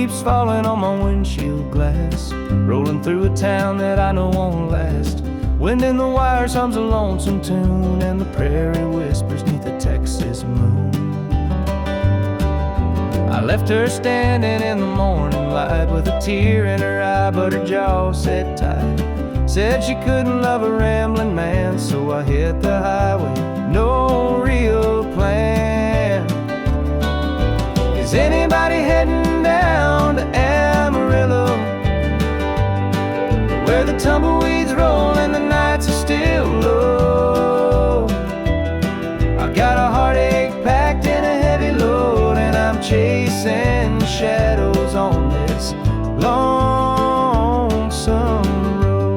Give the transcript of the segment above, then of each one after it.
keeps falling on my windshield glass, rolling through a town that I know won't last. Wind in the wires hums a lonesome tune, and the prairie whispers neath the Texas moon. I left her standing in the morning light with a tear in her eye, but her jaw said tight. Said she couldn't love a rambling man, so I hit the highway, no real plan. Is anybody heading down to Amarillo, where the tumbleweeds roll and the nights are still low? I got a heartache packed in a heavy load, and I'm chasing shadows on this lonesome road.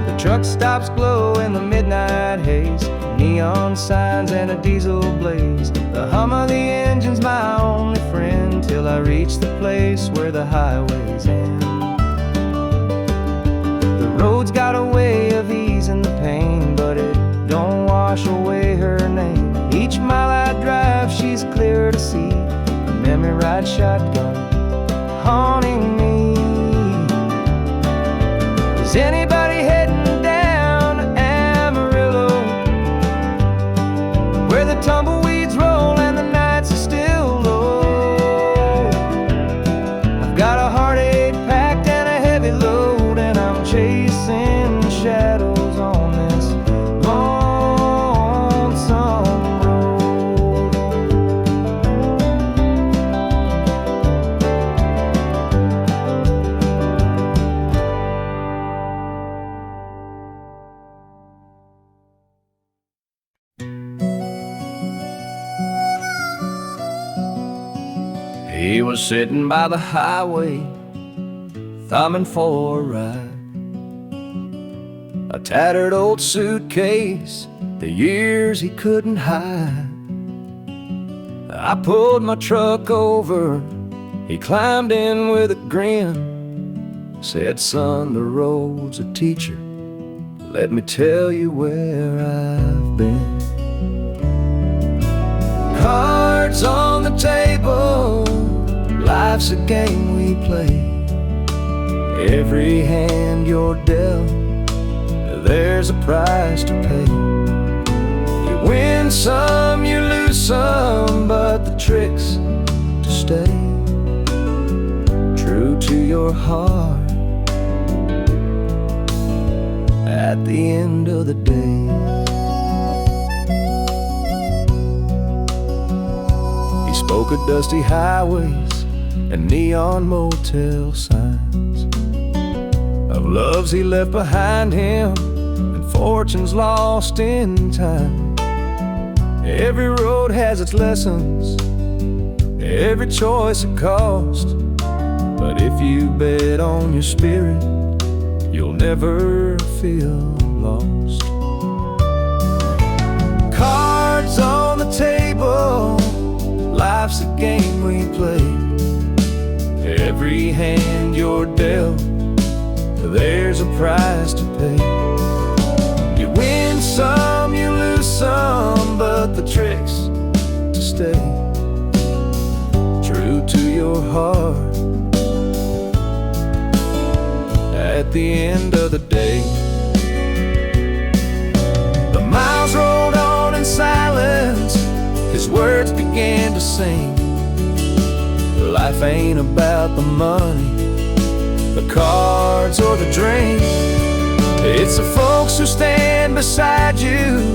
The truck stops glow in the midnight haze, neon signs and a diesel blaze. The hum of the engine's my only friend, till I reach the place where the highways end. The road's got a way of easing the pain, but it don't wash away her name. Each mile I drive, she's clear to see, a memory ride shotgun haunting me. Is anybody heading down to Amarillo, where the tumbleweeds roll and the nights are still low? I've got a heartache packed and a heavy load, and I'm chasing shadows on this lonesome road. He was sitting by the highway, thumbing for a ride. A tattered old suitcase, the years he couldn't hide. I pulled my truck over, he climbed in with a grin. Said, son, the road's a teacher, let me tell you where I've been. Cards on the table, life's a game we play. Every hand you're dealt, there's a price to pay. You win some, you lose some, but the trick's to stay true to your heart at the end of the day. He spoke of dusty highways and neon motel signs, of loves he left behind him and fortunes lost in time. Every road has its lessons, every choice a cost, but if you bet on your spirit, you'll never feel lost. Cards on the table, life's a game we play. Every hand you're dealt, there's a price to pay. You win some, you lose some, but the trick's to stay true to your heart at the end of the day. The miles rolled on in silence, his words began to sing. Life ain't about the money, the cards or the drink. It's the folks who stand beside you,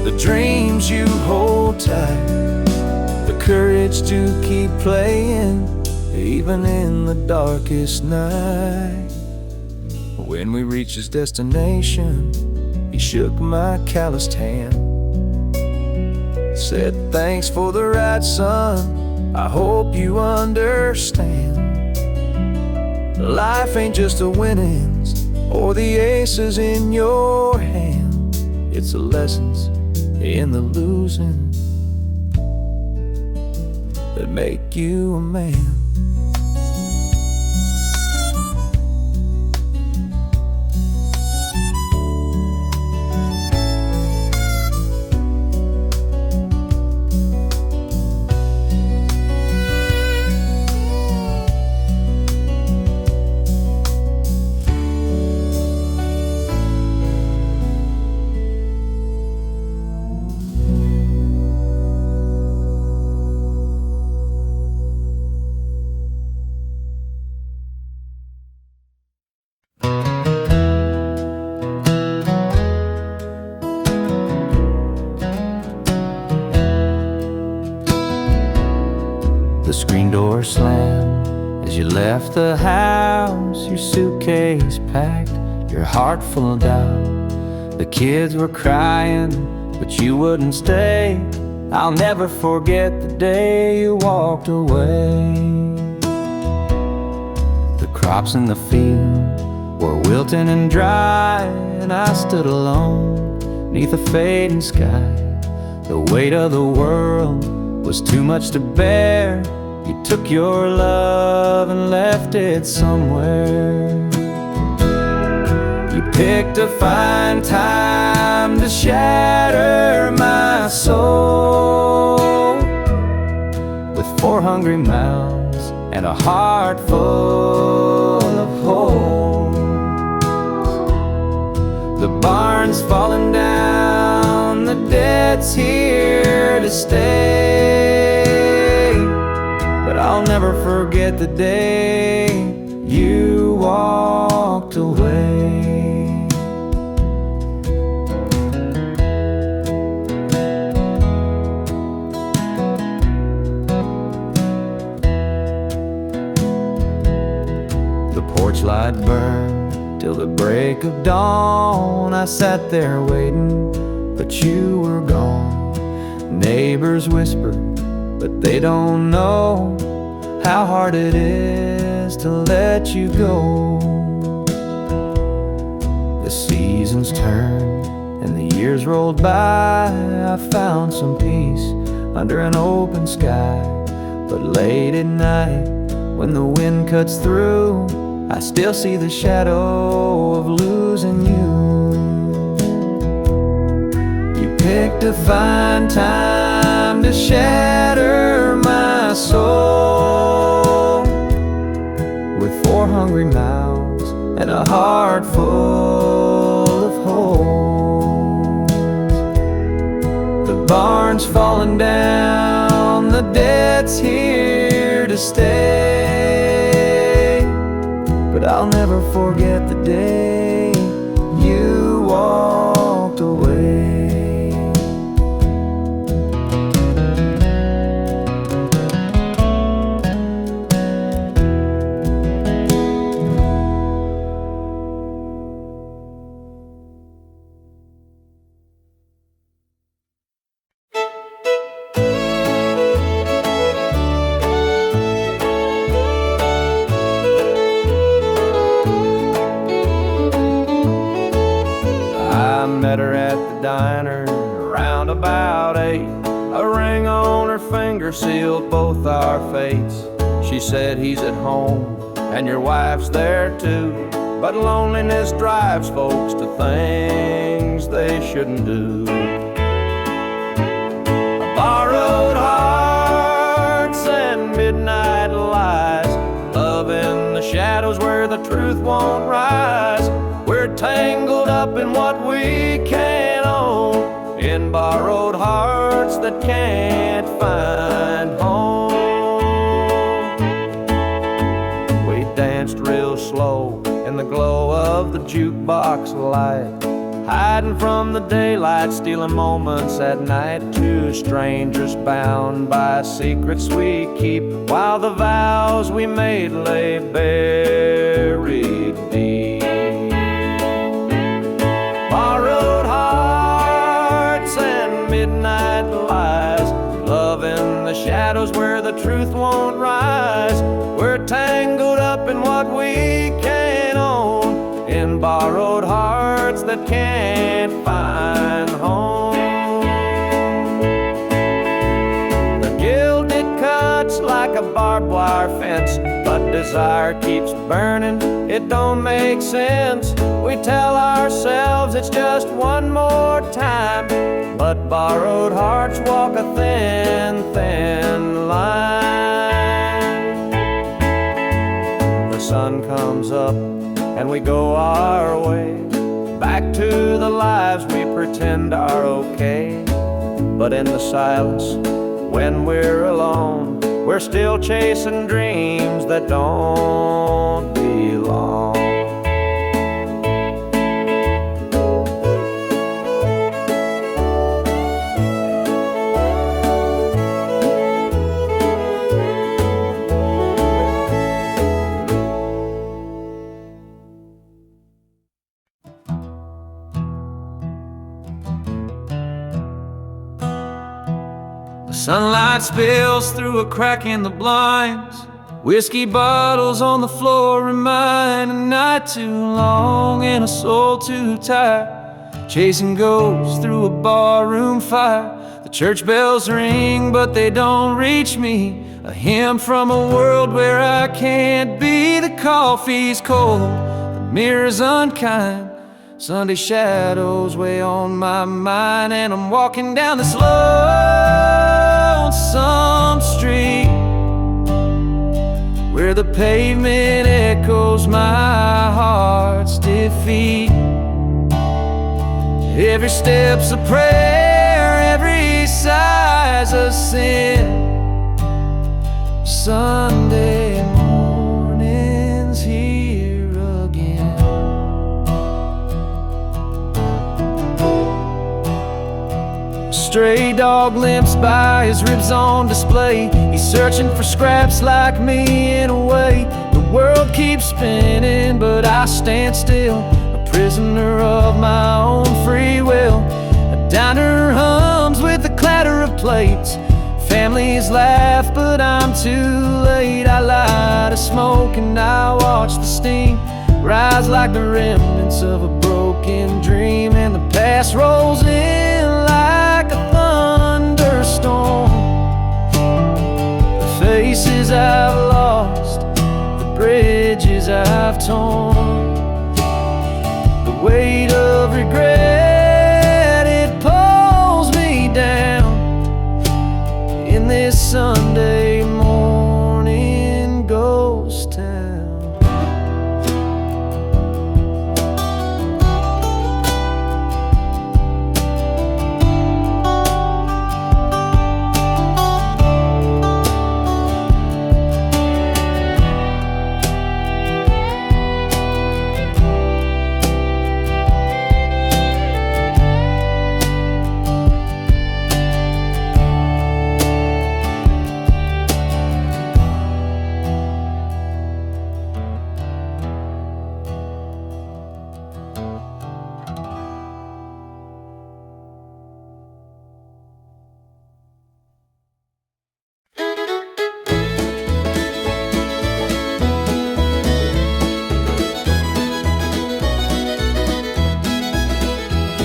the dreams you hold tight, the courage to keep playing even in the darkest night. When we reached his destination, he shook my calloused hand, said, thanks for the ride, son, I hope you understand. Life ain't just the winnings or the aces in your hand, it's the lessons in the losing that make you a man. door slammed as you left the house, your suitcase packed, your heart full of doubt. The kids were crying, but you wouldn't stay. I'll never forget the day you walked away. The crops in the field were wilting and dry, and I stood alone neath a fading sky. The weight of the world was too much to bear. You took your love and left it somewhere. You picked a fine time to shatter my soul with 4 hungry mouths and a heart full of holes. The barn's falling down, the debt's here to stay, but I'll never forget the day you walked away. The porch light burned till the break of dawn. I sat there waiting, but you were gone. Neighbors whispered, but they don't know how hard it is to let you go. The seasons turned and the years rolled by. I found some peace under an open sky. But late at night, when the wind cuts through, I still see the shadow of losing you. You picked a fine time to shatter my soul with 4 hungry mouths and a heart full of holes. The barn's falling down, the debt's here to stay, but I'll never forget the day you walked away. I met her at the diner around about 8. A ring on her finger sealed both our fates. She said he's at home and your wife's there too, but loneliness drives folks to things they shouldn't do. Borrowed hearts and midnight lies, love in the shadows where the truth won't rise. We're tangled up in what we can't own, in borrowed hearts that can't find home. We danced real slow in the glow of the jukebox light, hiding from the daylight, stealing moments at night. Two strangers bound by secrets we keep, while the vows we made lay buried deep. Borrowed hearts and midnight lies, love in the shadows where the truth won't rise. We're tangled up in what we can't own, in borrowed hearts that can't find home. The gilded cuts like a barbed wire fence, but desire keeps burning, it don't make sense. We tell ourselves it's just one more time, but borrowed hearts walk a thin, thin line. The sun comes up and we go our way, back to the lives we pretend are okay. But in the silence, when we're alone, we're still chasing dreams that don't belong. Sunlight spills through a crack in the blinds. Whiskey bottles on the floor remind a night too long and a soul too tired, chasing ghosts through a barroom fire. The church bells ring, but they don't reach me. A hymn from a world where I can't be. The coffee's cold, the mirror's unkind. Sunday shadows weigh on my mind, and I'm walking down this lonesome street where the pavement echoes my heart's defeat. Every step's a prayer, every sigh's a sin. Sunday morning's here again. A stray dog limps by, his ribs on display. He's searching for scraps like me in a way. The world keeps spinning, but I stand still, a prisoner of my own free will. A diner hums with the clatter of plates. Families laugh, but I'm too late. I light a smoke and I watch the steam rise like the remnants of a broken dream. And the past rolls in like a thunderstorm. The faces I've lost, the bridges I've torn, the weight of regret, it pulls me down in this Sunday morning ghost town.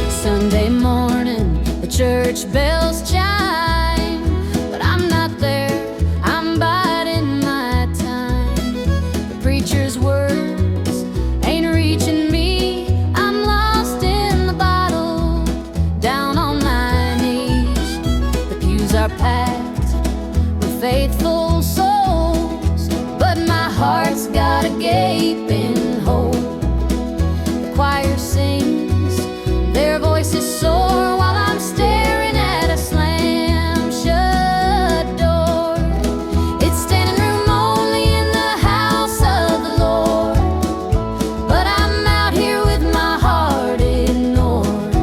Sunday morning, the church bells chime, but I'm not there, I'm biding my time. The preacher's words ain't reaching me, I'm lost in the bottle, down on my knees. The pews are packed with faithful souls, but my heart's got a gaping hole. The choir sings, their voices soar while I'm staring at a slam-shut door. It's standing room only in the house of the Lord, but I'm out here with my heart ignored.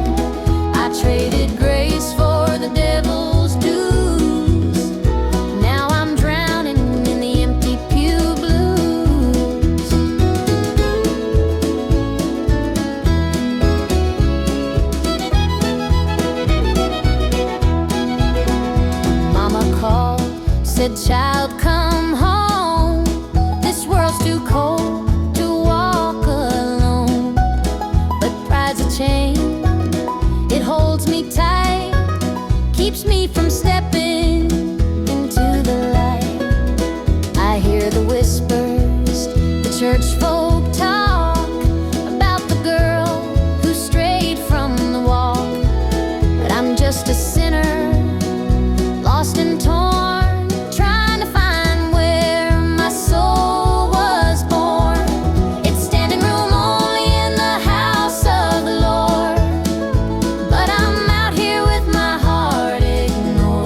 I traded grace for the devil's dues. Now I'm drowning in the empty Pew Blues. Mama called, said, "Child, come home. This world's too cold to walk alone." But pride's a chain, it holds me tight, keeps me from stepping into the light. I hear the whispers, the church folk talk about the girl who strayed from the walk. But I'm just a sinner, lost and torn, trying to find where my soul was born. It's standing room only in the house of the Lord, but I'm out here with my heart ignored.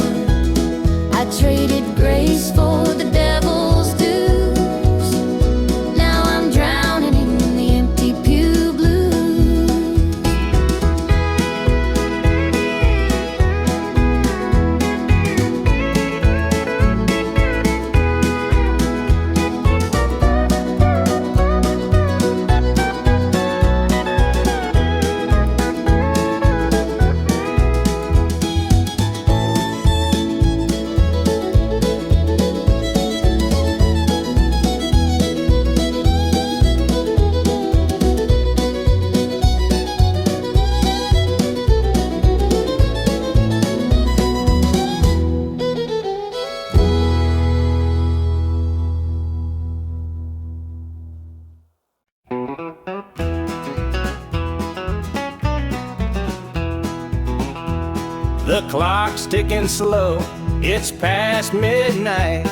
The clock's ticking slow, it's past midnight.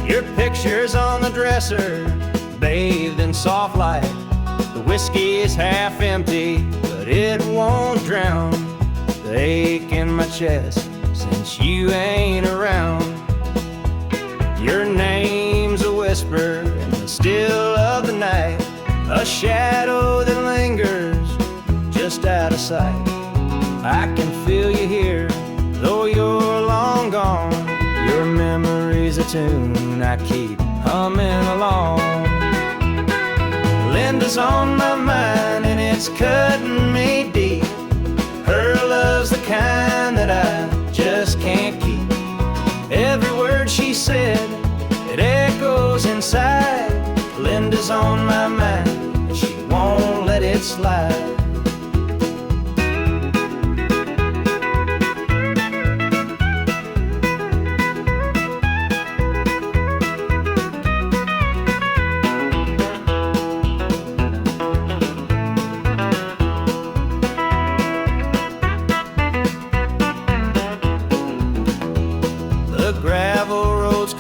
Your picture's on the dresser, bathed in soft light. The whiskey is half empty, but it won't drown the ache in my chest since you ain't around. Your name's a whisper in the still of the night, a shadow that lingers just out of sight. I can feel you here, though you're long gone. Your memory's a tune I keep humming along. Linda's on my mind and it's cutting me deep. Her love's the kind that I just can't keep. Every word she said, it echoes inside. Linda's on my mind and she won't let it slide.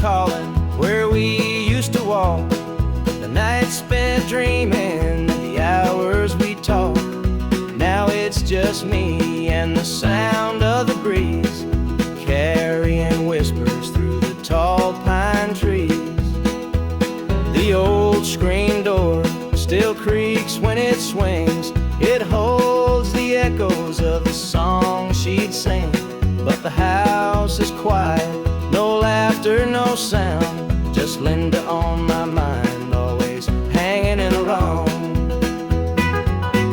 Calling where we used to walk, the nights spent dreaming, the hours we talked. Now it's just me and the sound of the breeze, carrying whispers through the tall pine trees. The old screen door still creaks when it swings. It holds the echoes of the song she'd sing. But the house is quiet, no laughter, no sound, just Linda on my mind, always hanging around.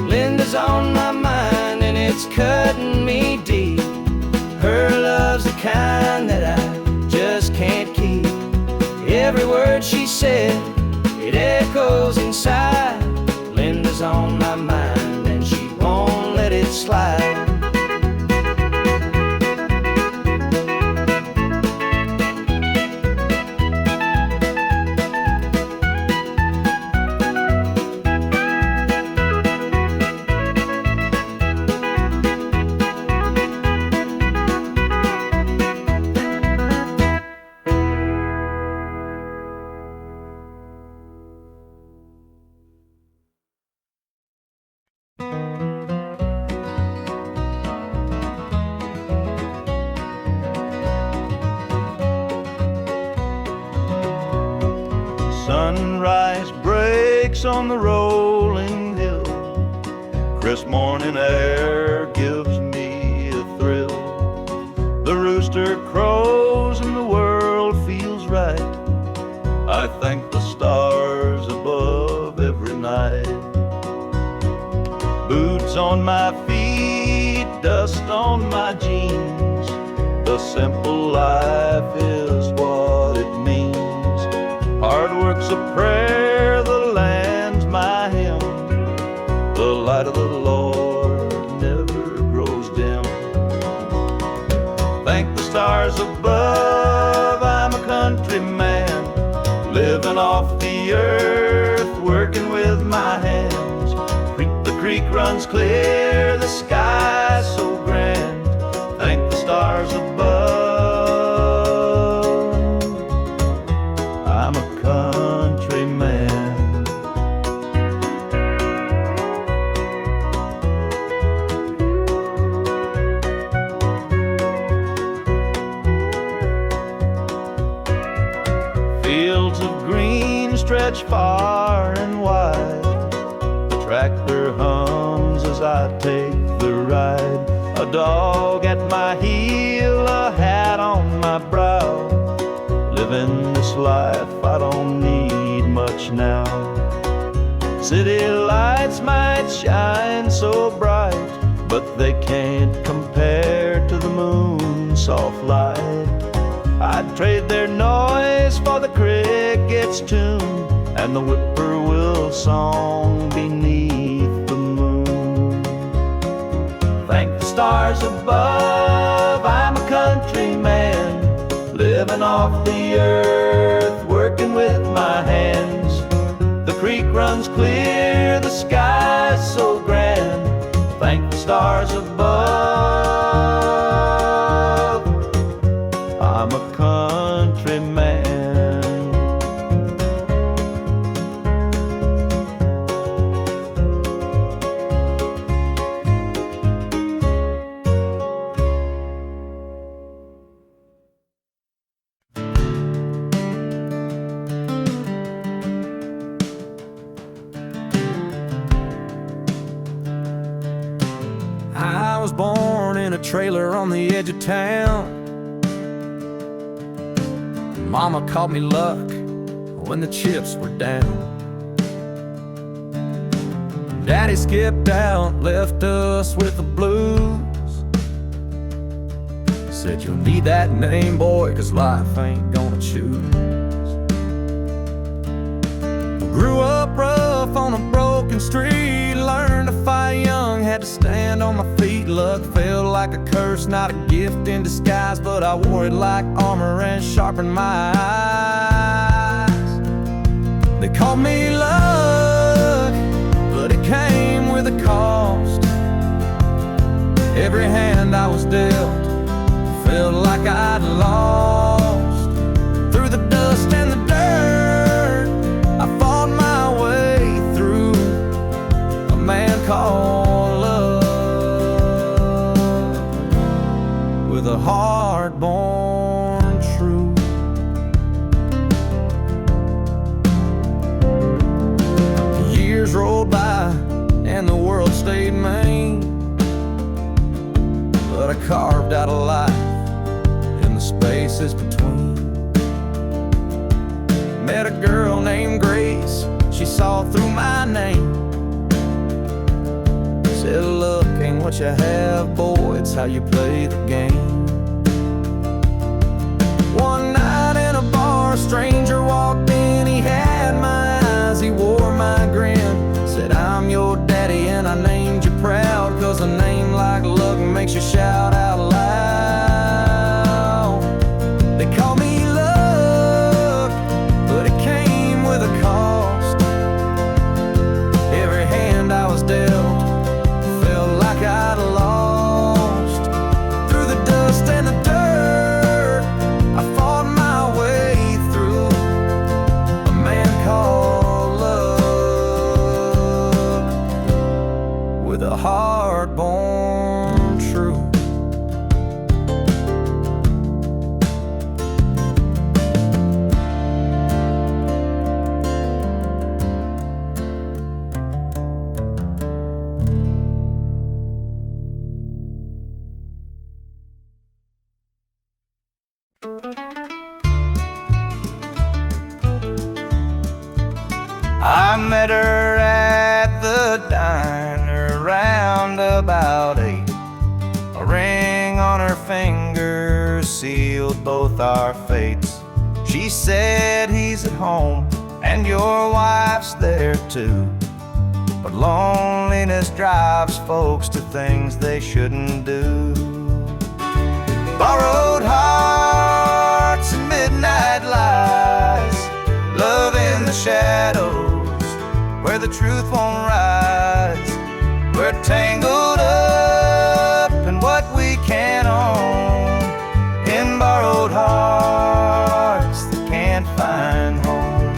Linda's on my mind and it's cutting me deep. Her love's the kind that I just can't keep. Every word she said, it echoes inside. Linda's on my mind and she won't let it slide. Sunrise breaks on the rolling hill. Crisp morning air gives me a thrill. The rooster crows and the world feels right. I thank the stars above every night. Boots on my feet, dust on my jeans. The simple life is what it means. Hard work's a prayer, the land's my hymn. The light of the Lord never grows dim. Thank the stars above, I'm a country man, living off the earth, working with my hands. The creek runs clear, the sky's so grand. Thank the stars above, I'm a country man. Fields of green stretch far and wide. The tractor hums as I take the ride. A dog at my heel, a hat on my brow. Living this life, I don't need much now. City lights might shine so bright, but they can't compare to the moon's soft light. I'd trade their noise for the cricket's tune and the whippoorwill song beneath the moon. Thank the stars above, I'm a country man, living off the earth, working with my hands. The creek runs clear, the sky's so grand. Thank the stars above, was born in a trailer on the edge of town. Mama called me luck when the chips were down. Daddy skipped out, left us with the blues. Said you'll need that name, boy, 'cause life ain't gonna choose. Grew up rough on a broken street, learned to fight young, had to stand on my feet. Luck felt like a curse, not a gift in disguise, but I wore it like armor and sharpened my eyes. They called me luck, but it came with a cost. Every hand I was dealt felt like I'd lost. Through the dust and the dirt, I fought my way through. A man called love, with a heart born true. Years rolled by and the world stayed mean, but I carved out a life in the spaces between. Met a girl named Grace, she saw through my name. Said, look, ain't what you have, boy, it's how you play the game. One night in a bar, a stranger walked in, he had my eyes, he wore my grin. Said, I'm your daddy and I named you proud, 'cause a name like luck makes you shout out loud. They call me luck, but it came with a cost. Every hand I was dealt felt like I'd lost. Through the dust and the dirt, I fought my way through. A man called love, with a heart born true. I met her at the diner round about 8. A ring on her finger sealed both our fates. She said, he's at home and your wife's there too, but loneliness drives folks to things they shouldn't do. Borrowed hearts and midnight lies, love in the shadows where the truth won't rise. We're tangled up in what we can't own, in borrowed hearts that can't find home.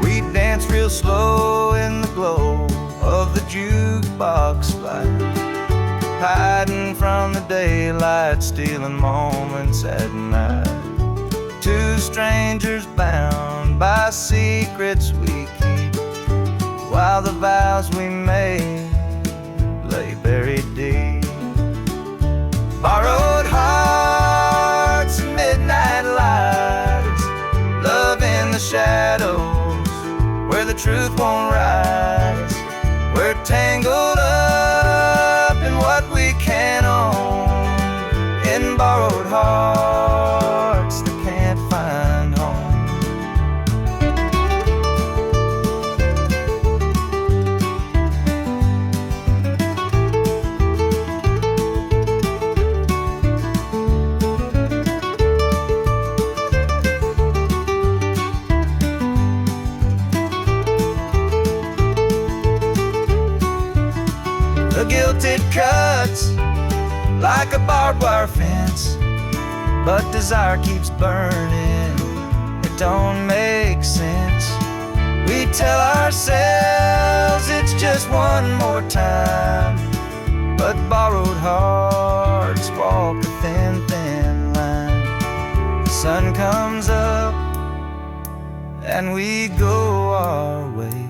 We dance real slow in the glow of the jukebox light, hiding from the daylight, stealing moments at night. Two strangers bound by secrets we keep, while the vows we made lay buried deep. Borrowed hearts and midnight lights, love in the shadows where the truth won't rise. We're tangled up in what we can't own, in borrowed hearts that can't find home. The guilt it cuts like a barbed wire fence, but desire keeps burning, it don't make sense. We tell ourselves it's just one more time, but borrowed hearts walk a thin, thin line. The sun comes up and we go our way.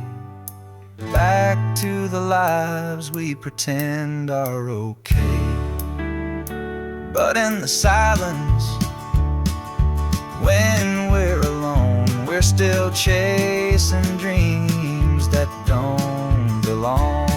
back to the lives we pretend are okay. But in the silence, when we're alone, we're still chasing dreams that don't belong.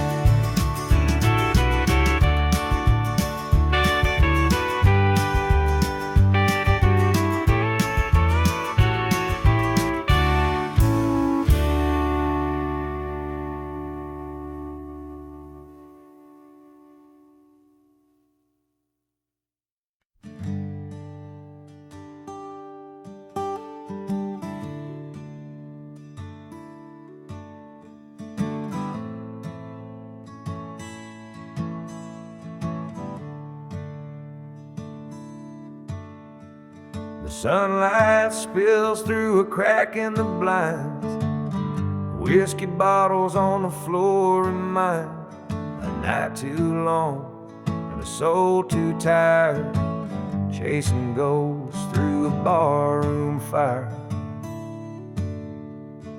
The sunlight spills through a crack in the blinds. Whiskey bottles on the floor remind a night too long and a soul too tired, chasing ghosts through a barroom fire.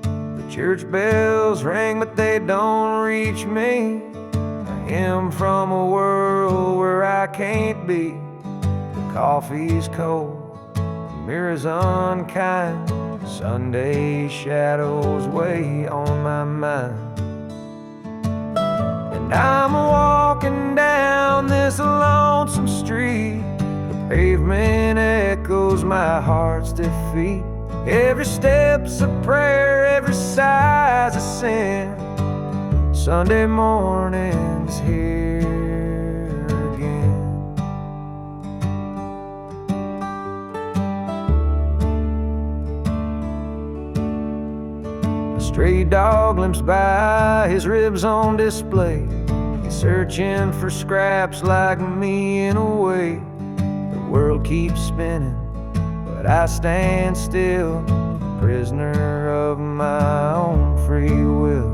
The church bells ring, but they don't reach me. A hymn from a world where I can't be. The coffee's cold, mirrors unkind, Sunday shadows weigh on my mind. And I'm walking down this lonesome street. The pavement echoes my heart's defeat. Every step's a prayer, every sigh's a sin. Sunday morning's here again. Stray dog limps by, his ribs on display. He's searching for scraps like me in a way. The world keeps spinning, but I stand still, prisoner of my own free will.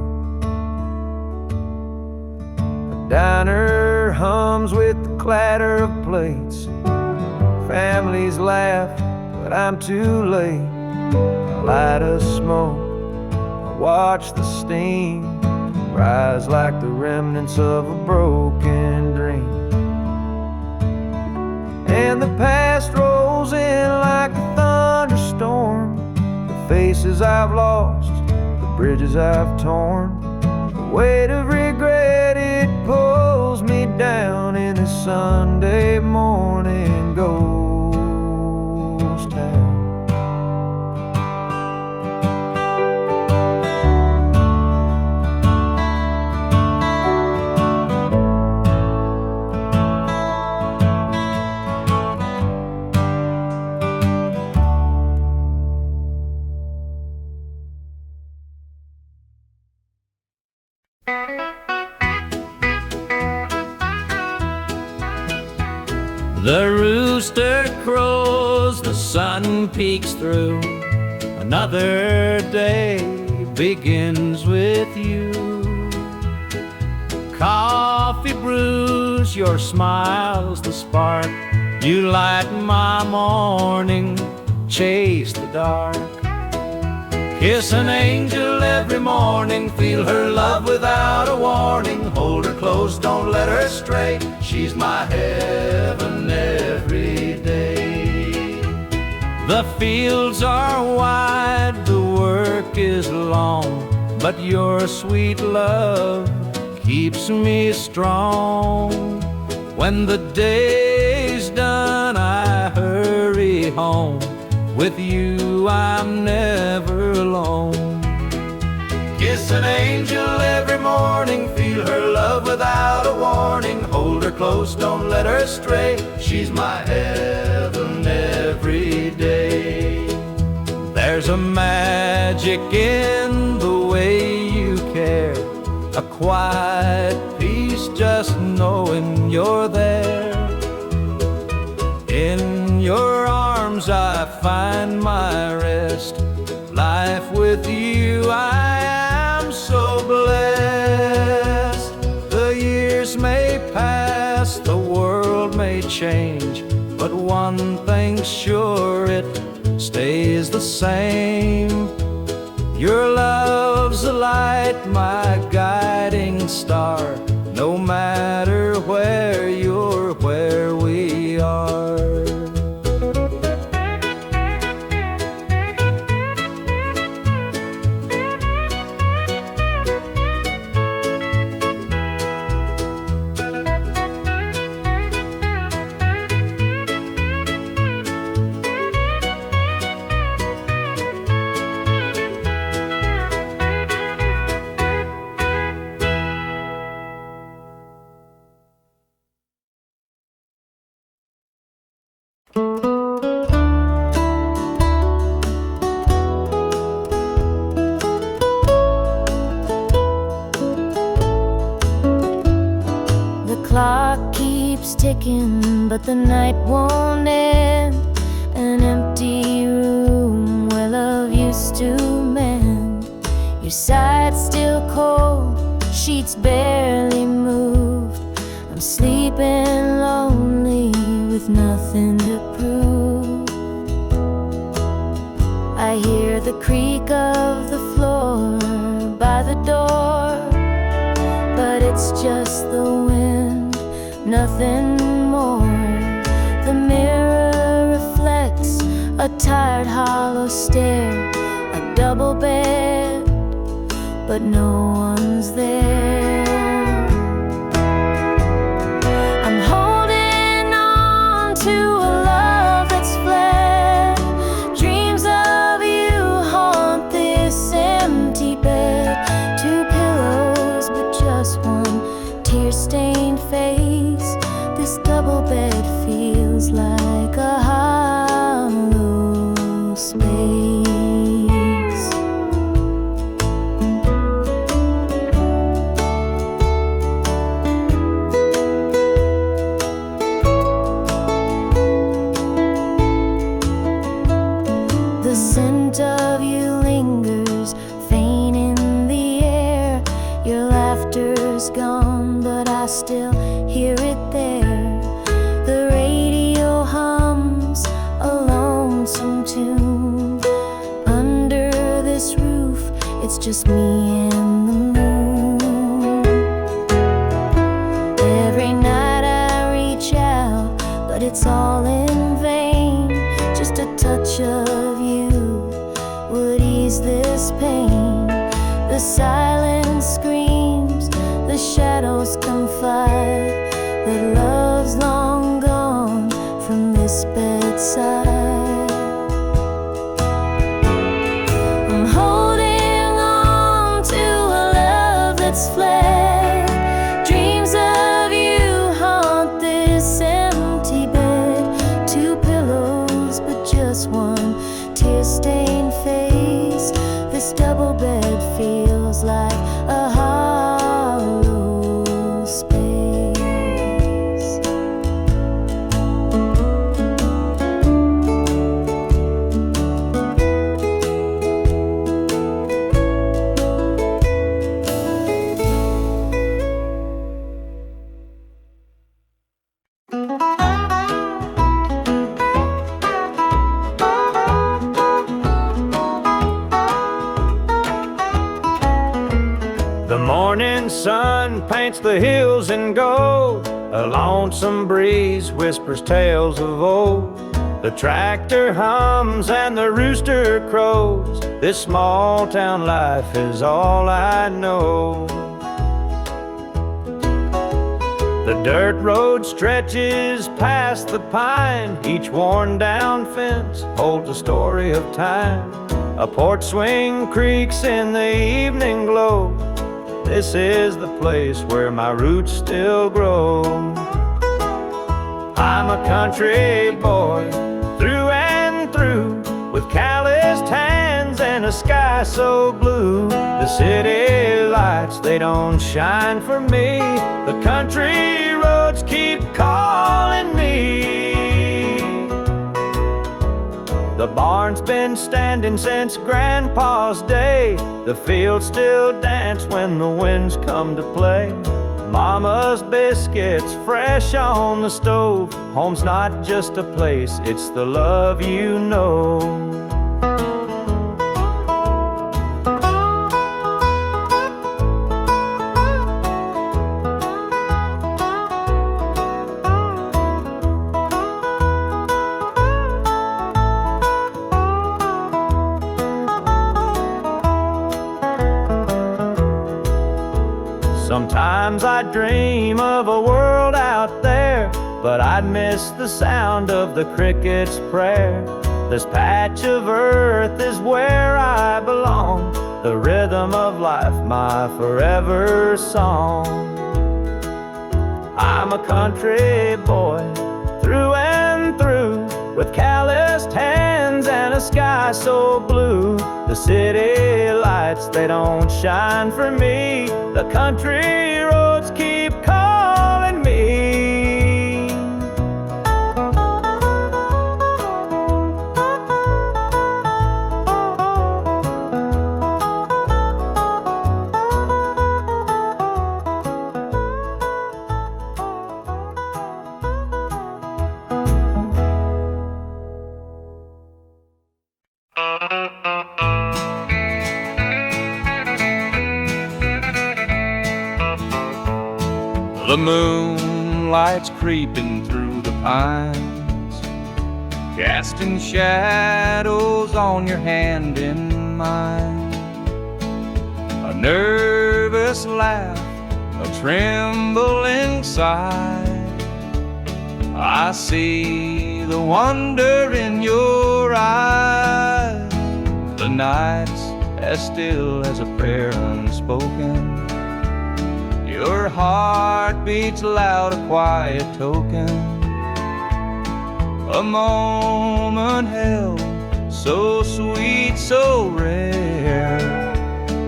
The diner hums with the clatter of plates. Families laugh, but I'm too late. A light of smoke, watch the steam rise like the remnants of a broken dream. And the past rolls in like a thunderstorm. The faces I've lost, the bridges I've torn. The weight of regret, it pulls me down in this Sunday morning ghost town. The rooster crows, the sun peeks through. Another day begins with you. Coffee brews, your smile's the spark. You light my morning, chase the dark. Kiss an angel every morning, feel her love without a warning. Hold her close, don't let her stray. She's my heaven every day. The fields are wide, the work is long, but your sweet love keeps me strong. When the day's done, I hurry home. With you, I'm never alone. Kiss an angel every morning, feel her love without a warning. Hold her close, don't let her stray. She's my heaven every day. There's a magic in the way you care, a quiet peace just knowing you're there. In your arms I find my rest. Life with you, I am so blessed. The years may pass, the world may change, but one thing's sure, it stays the same. Your love's a light, my guide. star, no matter where you're, where we are. Clock keeps ticking, but the night won't end. An empty room where love used to mend. Your side's still cold, sheets barely moved. I'm sleeping lonely with nothing to prove. I hear the creak of the floor by the door, but it's just the wind, nothing more. The mirror reflects a tired, hollow stare. A double bed, but no one's there. I'm holding on to a love that's fled. Dreams of you haunt this empty bed. Two pillows, but just one tear-stained face. This double bed feels like a hollow space. The scent of you lingers, faint in the air. Your laughter's gone, but I still hear it there. The radio hums a lonesome tune. Under this roof, it's just me and the moon. Every night I reach out, but it's all in vain. Just a touch of you would ease this pain. The silence screams, the shadows confide that love's long gone from this bedside. I'm holding on to a love that's fled. Dreams of you haunt this empty bed. Two pillows, but just one tear-stained face. This double bed feels like a hollow space. The morning sun paints the hills in gold. A lonesome breeze whispers tales of old. The tractor hums and the rooster crows. This small town life is all I know. The dirt road stretches past the pine. Each worn down fence holds a story of time. A porch swing creaks in the evening glow. This is the place where my roots still grow. I'm a country boy, through and through, with calloused hands and a sky so blue. The city lights, they don't shine for me. The country roads keep calling me. The barn's been standing since Grandpa's day. The fields still dance when the winds come to play. Mama's biscuits fresh on the stove. Home's not just a place, it's the love you know. Sometimes I dream of a world out there, but I'd miss the sound of the cricket's prayer. This patch of earth is where I belong, the rhythm of life, my forever song. I'm a country boy through and through, with calloused hands and a sky so blue. The city lights, they don't shine for me. The country roads keep calling me. The moonlight's creeping through the pines, casting shadows on your hand in mine. A nervous laugh, a trembling sigh. I see the wonder in your eyes. The night's as still as a prayer unspoken. Your heart beats loud, a quiet token. A moment held, so sweet, so rare.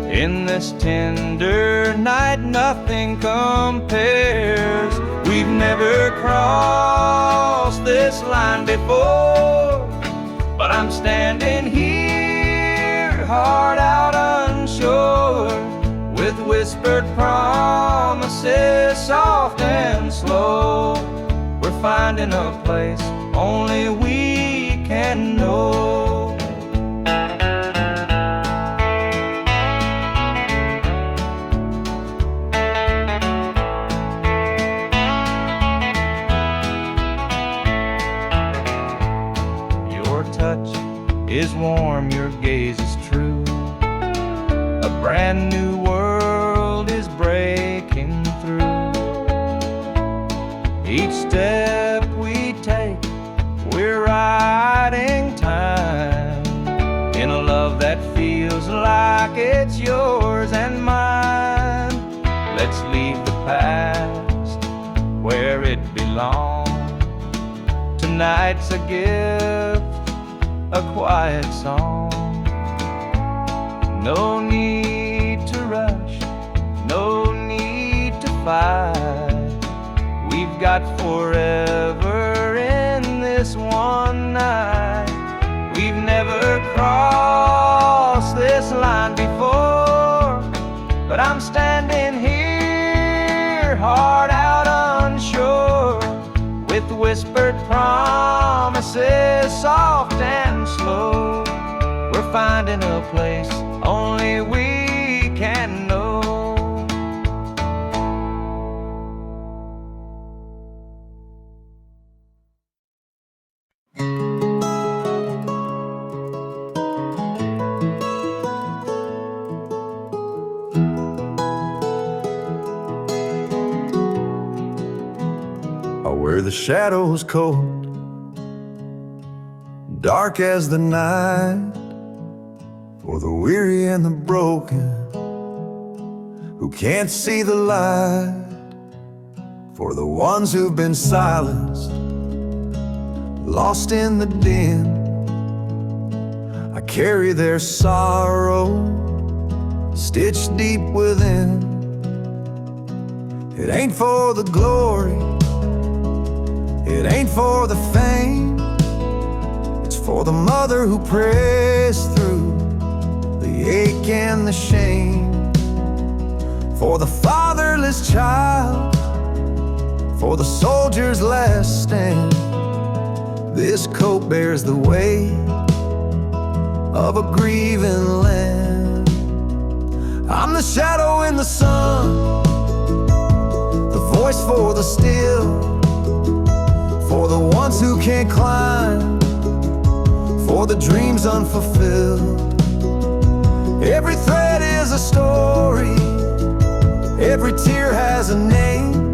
In this tender night, nothing compares. We've never crossed this line before, but I'm standing here, heart out unsure, with whispered promises, soft and slow. We're finding a place only we can know. Your touch is warm, your gaze is true. A brand new world is breaking through. Each step we take, we're riding time in a love that feels like it's yours and mine. Let's leave the past where it belongs. Tonight's a gift, a quiet song. No need to rush, no need to fight. We've got forever in this one night. We've never crossed this line before, but I'm standing here, heart out unsure, with whispered promises, soft and slow. We're finding a place only we can know. Where the shadows cold, dark as the night, for the weary and the broken who can't see the light, for the ones who've been silenced, lost in the din. I carry their sorrow stitched deep within. It ain't for the glory, it ain't for the fame, it's for the mother who prays through the ache and the shame, for the fatherless child, for the soldier's last stand. This coat bears the weight of a grieving land. I'm the shadow in the sun, the voice for the still, for the ones who can't climb, for the dreams unfulfilled. Every thread is a story, Every tear has a name.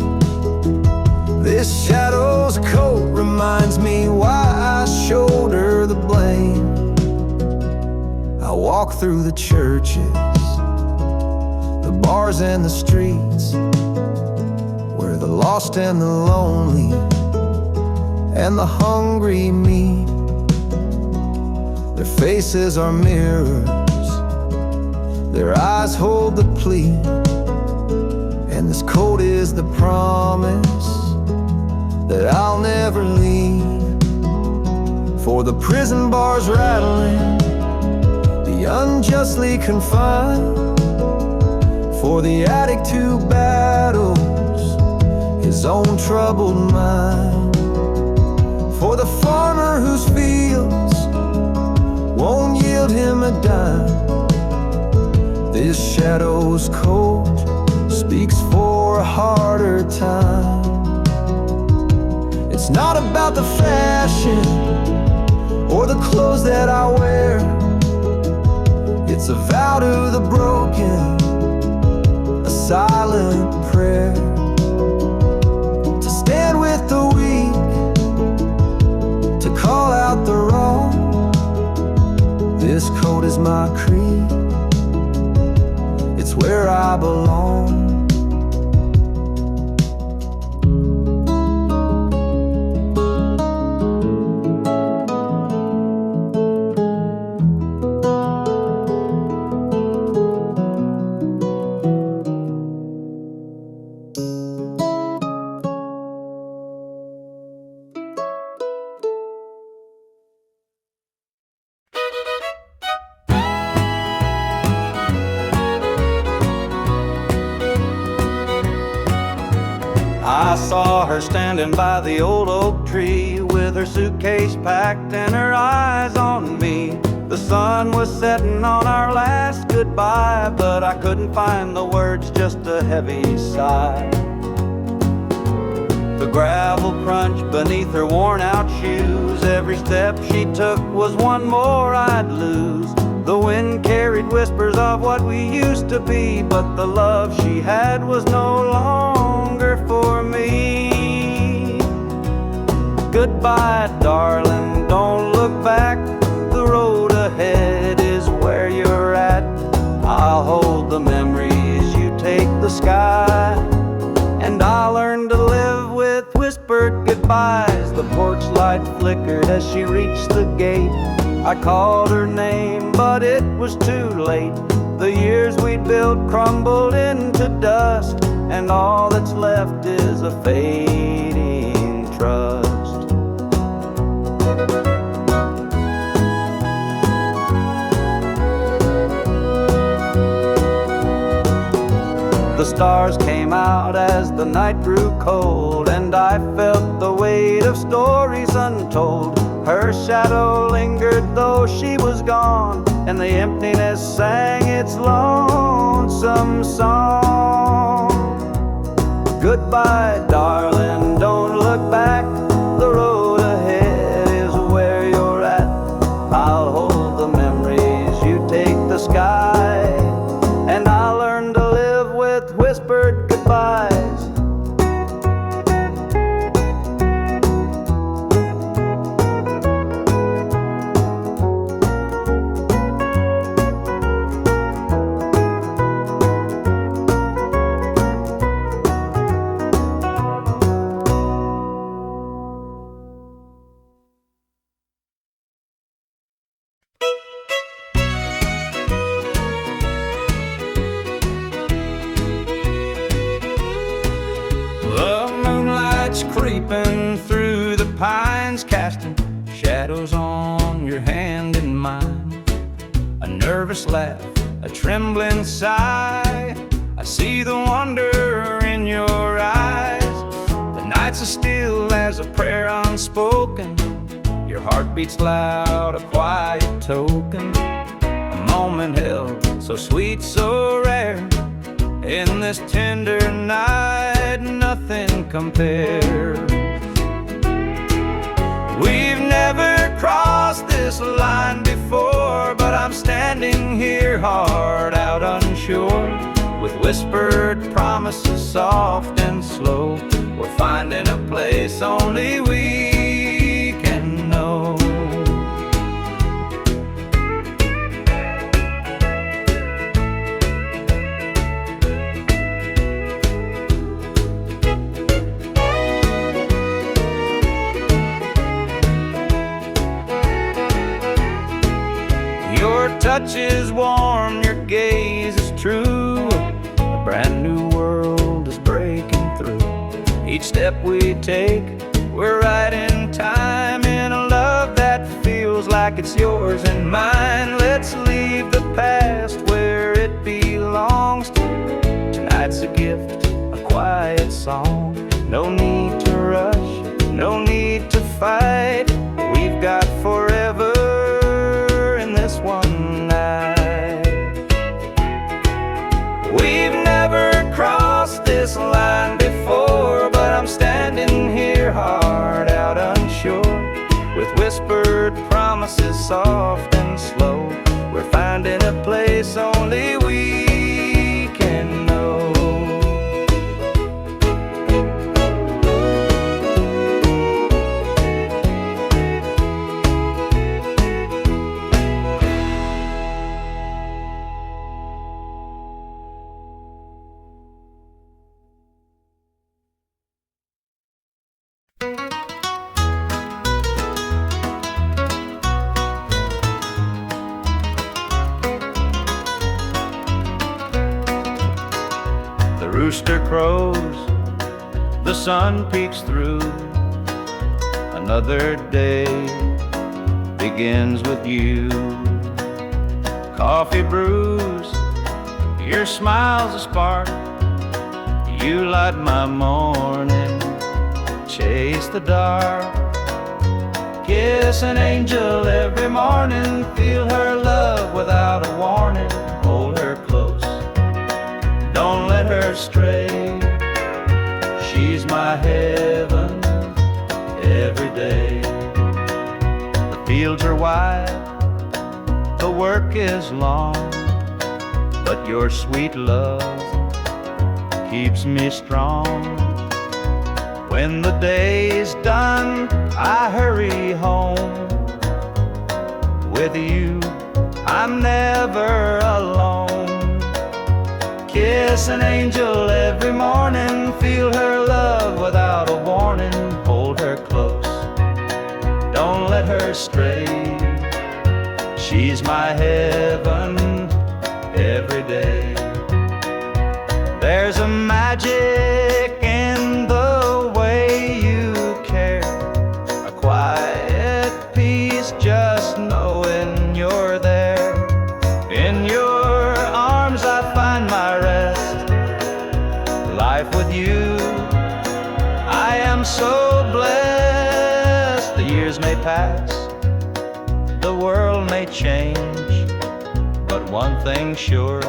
This shadow's coat reminds me why I shoulder the blame. I walk through the churches, the bars and the streets, where the lost and the lonely and the hungry meet. Their faces are mirrors, their eyes hold the plea, and this coat is the promise that I'll never leave. For the prison bars rattling, the unjustly confined, for the addict who battles his own troubled mind, for the farmer whose fields won't yield him a dime. This shadow's coat speaks for a harder time. It's not about the fashion or the clothes that I wear. It's a vow to the broken, a silent prayer, to stand with the weak, to call out the wrong. This coat is my creed, it's where I belong. I saw her standing by the old oak tree, with her suitcase packed and her eyes on me. The sun was setting on our last goodbye, but I couldn't find the words, just a heavy sigh. The gravel crunched beneath her worn out shoes. Every step she took was one more I'd lose. The wind carried whispers of what we used to be, but the love she had was no longer for me. Goodbye, darling, don't look back. The road ahead is where you're at. I'll hold the memories, you take the sky, and I'll learn to live with whispered goodbyes. The porch light flickered as she reached the gate. I called her name, but it was too late. The years we'd built crumbled into dust, and all that's left is a fading trust. The stars came out as the night grew cold, and I felt the weight of stories untold. Her shadow lingered though she was gone, and the emptiness sang its lonesome song. Goodbye, darling, don't look back. The road ahead is where you're at. I'll hold the memories, you take the sky, and I'll learn to live with whispered goodbyes. Creeping through the pines, casting shadows on your hand and mine. A nervous laugh, a trembling sigh. I see the wonder in your eyes. The nights are still as a prayer unspoken. Your heart beats loud, a quiet token. A moment held, so sweet, so rare. In this tender night, nothing compares. We've never crossed this line before, but I'm standing here hard out unsure, with whispered promises soft and slow. We're finding a place only we can know. Your touch is warm, your gaze is true. A brand new world is breaking through. Each step we take, we're right in time, in a love that feels like it's yours and mine. Let's leave the past where it belongs. Tonight's a gift, a quiet song. No need to rush, no need to fight. We've got forever in this one night. We've never crossed this line before, but I'm standing here hard out unsure, with whispered promises soft and slow. We're finding a place only we can know. The rooster crows, the sun peeks through. Another day begins with you. Coffee brews, your smile's a spark. You light my morning, chase the dark. Kiss an angel every morning, feel her love without a warning. Hold her close, don't let her stray. She's my heaven every day. The fields are wide, the work is long, but your sweet love keeps me strong. When the day's done, I hurry home. With you, I'm never alone. Kiss an angel every morning, feel her love without a warning. Hold her close, don't let her stray. She's my heaven every day. There's a magic in the way you care, a quiet peace just knowing you're there. In your arms I find my rest. Life with you, I am so blessed. The years may pass, the world may change, but one thing's sure,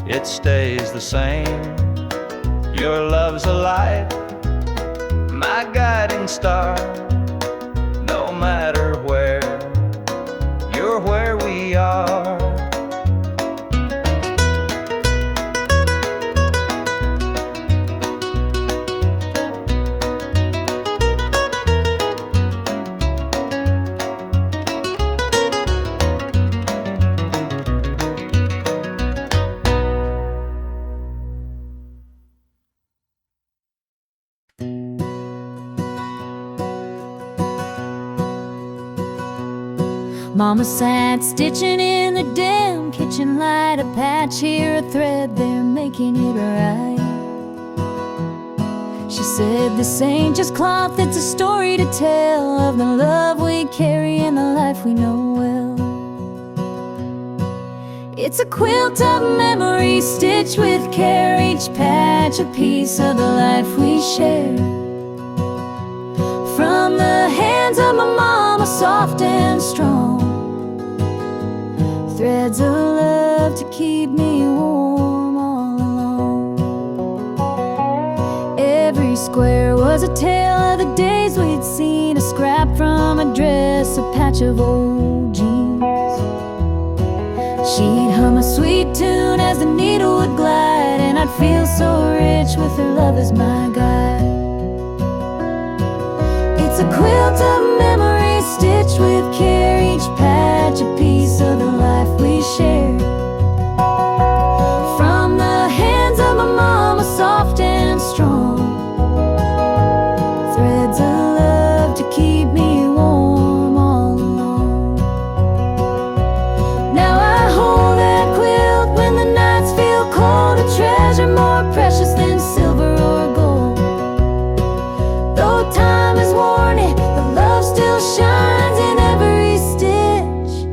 it stays the same. Your love's a light, my guiding star. No matter where, you're where we are. Mama sat stitching in the dim kitchen light, a patch here, a thread there, making it right. She said, this ain't just cloth, it's a story to tell of the love we carry and the life we know well. It's a quilt of memories stitched with care, each patch a piece of the life we share. From the hands of my mama, soft and strong, threads of love to keep me warm all along. Every square was a tale of the days we'd seen, a scrap from a dress, a patch of old jeans. She'd hum a sweet tune as the needle would glide, feel so rich with her love as my guide. It's a quilt of memories stitched with care, each patch a piece of the life we share. From the hands of my mama, soft and strong, threads of love to keep me warm all along. Now I hold that quilt when the nights feel cold, a treasure more precious than silver or gold. Though time has worn it, the love still shines in every stitch.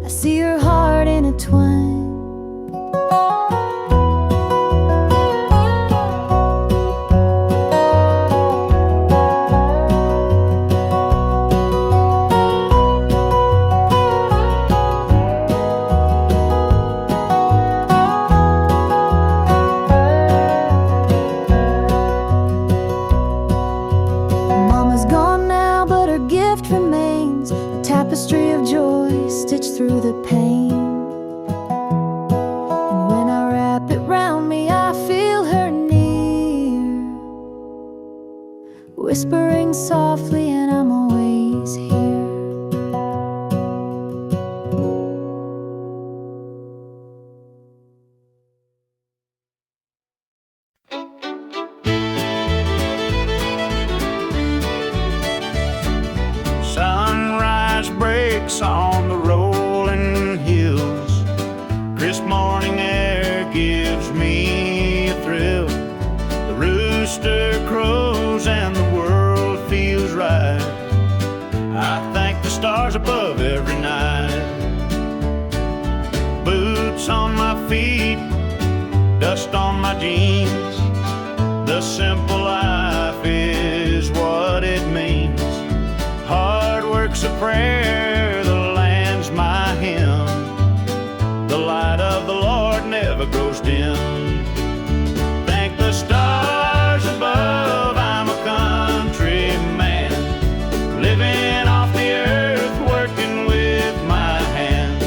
I see her heart intertwined. Mama's gone now, but her gift remains, a tapestry of joy stitched through the pain. And when I wrap it round me, I feel her near, whispering softly, and I'm always here. Sunrise breaks on the rolling hills. Crisp morning air gives me a thrill. The rooster crows and the world feels right. I thank the stars above every night. Boots on my feet, dust on my jeans. The simple life is what it means. Hard work's a prayer, the land's my hymn. The light of the Lord never grows dim. Thank the stars above, I'm a country man, living off the earth, working with my hands.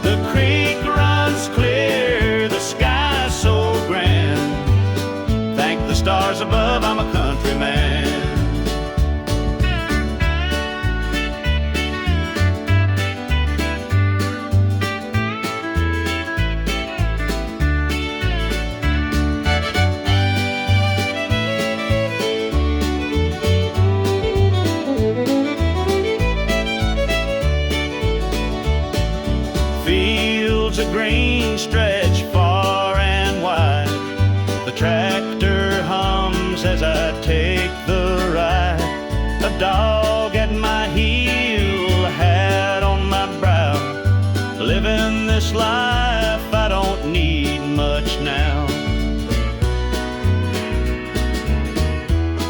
The creek runs clear, the sky's so grand. Thank the stars above, I'm a country man. Fields of green stretch far and wide. The tractor hums as I take the ride. A dog at my heel, a hat on my brow. Living this life, I don't need much now.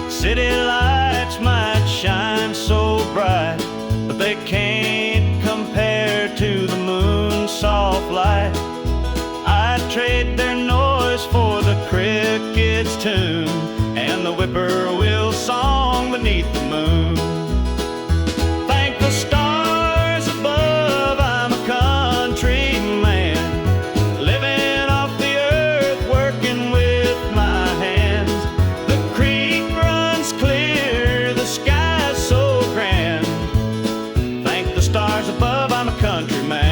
City lights might shine so bright, but they can't compare to the moon's soft light. I'd trade their noise for the cricket's tune and the whippoorwill song beneath the moon. Thank the stars above, I'm a country man, living off the earth, working with my hands. The creek runs clear, the sky's so grand. Thank the stars above, I'm a country man.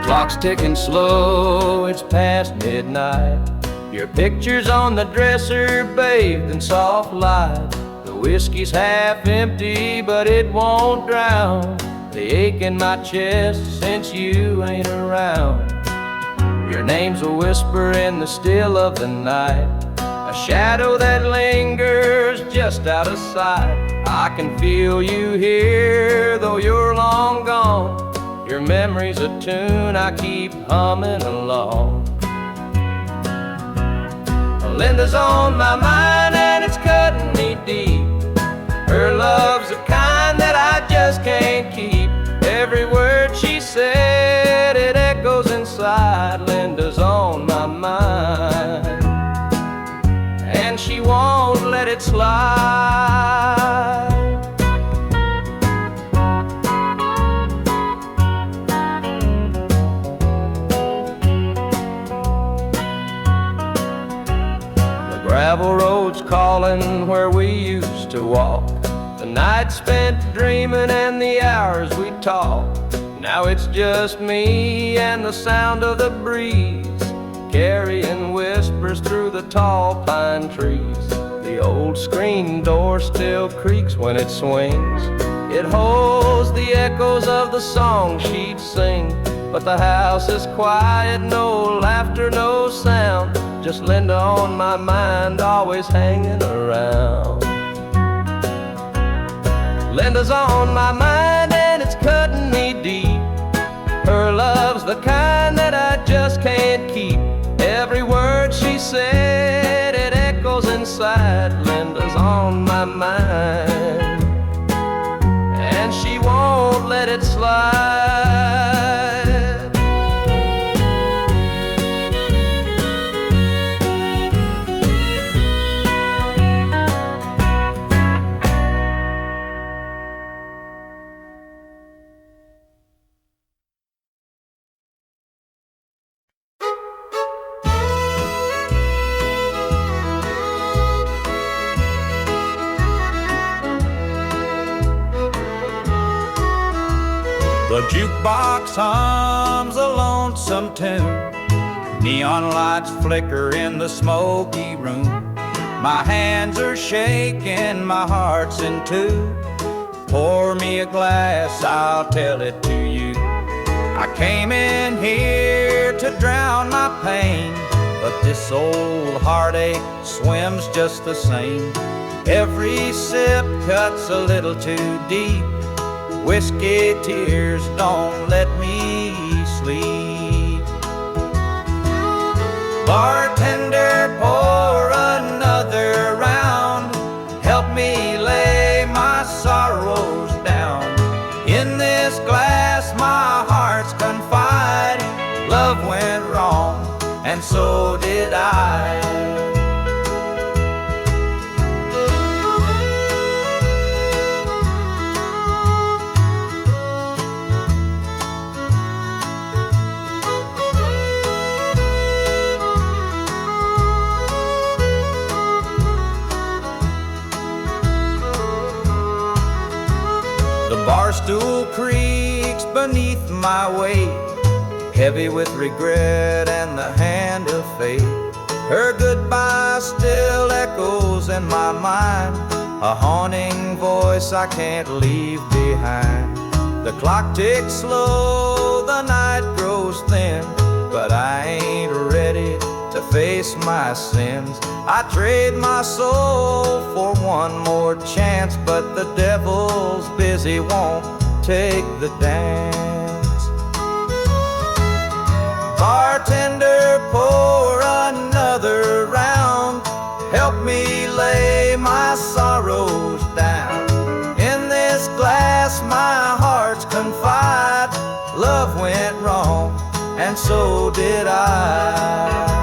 Clock's ticking slow, it's past midnight. Your picture's on the dresser, bathed in soft light. The whiskey's half empty, but it won't drown the ache in my chest since you ain't around. Your name's a whisper in the still of the night, a shadow that lingers just out of sight. I can feel you here, though you're long gone. Your memory's a tune I keep humming along. Linda's on my mind and it's cutting me deep. and she won't let it slide. The gravel road's calling where we used to walk, the night spent dreaming and the hours we talked. Now it's just me and the sound of the breeze carrying whispers through the tall pine trees. The old screen door still creaks when it swings. It holds the echoes of the song she'd sing. But the house is quiet, no laughter, no sound. Just Linda on my mind, always hanging around. Linda's on my mind and it's cutting me deep. Her love's the kind that I just can't keep. Every word she said, it echoes inside. Linda's on my mind, and she won't let it slide. The jukebox hums a lonesome tune. Neon lights flicker in the smoky room. My hands are shaking, my heart's in two. Pour me a glass, I'll tell it to you. I came in here to drown my pain, but this old heartache swims just the same. Every sip cuts a little too deep. Whiskey tears don't let me sleep. Bartender, pour another round. Help me lay my sorrows down. In this glass my heart's confide. Love went wrong, and so did I. Barstool creaks beneath my weight, heavy with regret and the hand of fate. Her goodbye still echoes in my mind, a haunting voice I can't leave behind. The clock ticks slow, the night grows thin, but I ain't ready to face my sins. I trade my soul for one more chance, but the devil's busy, won't take the dance. Bartender, pour another round. Help me lay my sorrows down. In this glass my heart's confide. Love went wrong, and so did I.